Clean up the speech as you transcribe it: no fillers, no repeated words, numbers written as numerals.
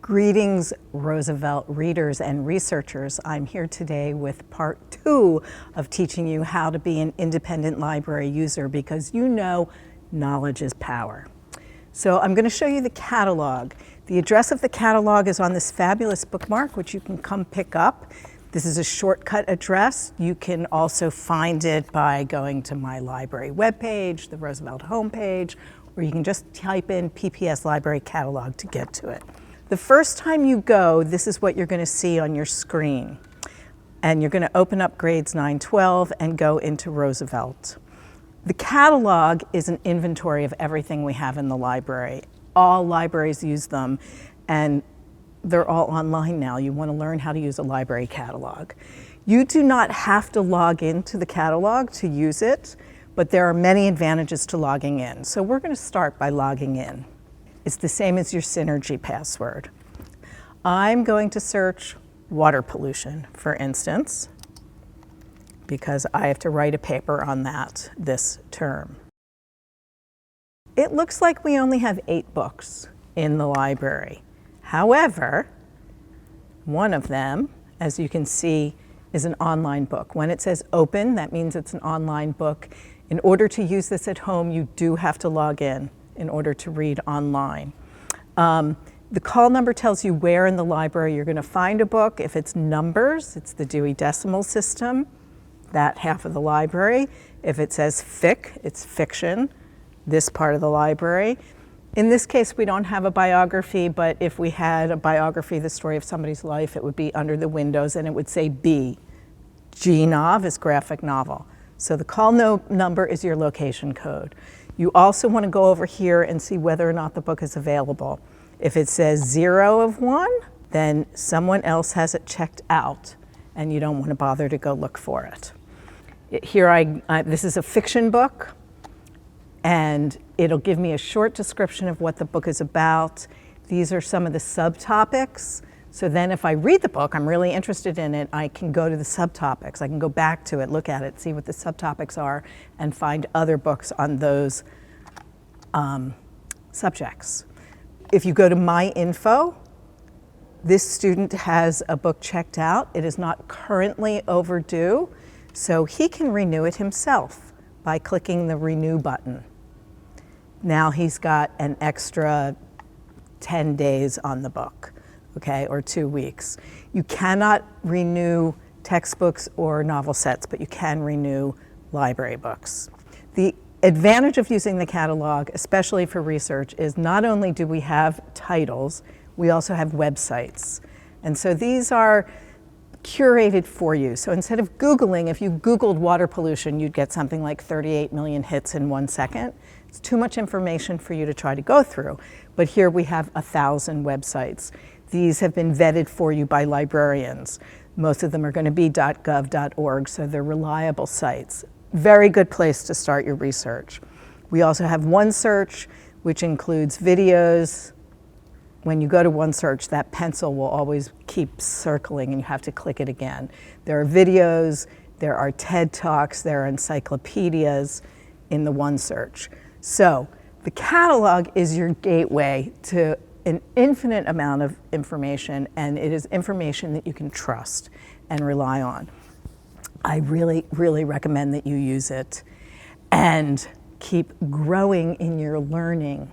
Greetings, Roosevelt readers and researchers. I'm here today with part 2 of teaching you how to be an independent library user, because you know knowledge is power. So I'm going to show you the catalog. The address of the catalog is on this fabulous bookmark, which you can come pick up. This is a shortcut address. You can also find it by going to my library webpage, the Roosevelt homepage, or you can just type in PPS Library Catalog to get to it. The first time you go, this is what you're going to see on your screen. And you're going to open up grades 9-12 and go into Roosevelt. The catalog is an inventory of everything we have in the library. All libraries use them, and they're all online now. You want to learn how to use a library catalog. You do not have to log into the catalog to use it, but there are many advantages to logging in. So we're going to start by logging in. It's the same as your Synergy password. I'm going to search water pollution, for instance, because I have to write a paper on that this term. It looks like we only have 8 books in the library. However, one of them, as you can see, is an online book. When it says open, that means it's an online book. In order to use this at home, you do have to log in order to read online. The call number tells you where in the library you're going to find a book. If it's numbers, it's the Dewey Decimal System, that half of the library. If it says fic, it's fiction, this part of the library. In this case, we don't have a biography, but if we had a biography, the story of somebody's life, it would be under the windows and it would say B. GNOV is graphic novel. So the call number is your location code. You also want to go over here and see whether or not the book is available. If it says 0 of 1, then someone else has it checked out and you don't want to bother to go look for it. This is a fiction book, and it'll give me a short description of what the book is about. These are some of the subtopics. So then if I read the book, I'm really interested in it, I can go to the subtopics. I can go back to it, look at it, see what the subtopics are, and find other books on those subjects. If you go to My Info, this student has a book checked out. It is not currently overdue, so he can renew it himself by clicking the Renew button. Now he's got an extra 10 days on the book. Okay, or 2 weeks. You cannot renew textbooks or novel sets, but you can renew library books. The advantage of using the catalog, especially for research, is not only do we have titles, we also have websites. And so these are curated for you. So instead of Googling, if you Googled water pollution, you'd get something like 38 million hits in 1 second. It's too much information for you to try to go through. But here we have 1,000 websites. These have been vetted for you by librarians. Most of them are going to be .gov.org, so they're reliable sites. Very good place to start your research. We also have OneSearch, which includes videos. When you go to OneSearch, that pencil will always keep circling and you have to click it again. There are videos, there are TED Talks, there are encyclopedias in the OneSearch. So the catalog is your gateway to an infinite amount of information, and it is information that you can trust and rely on. I really, really recommend that you use it and keep growing in your learning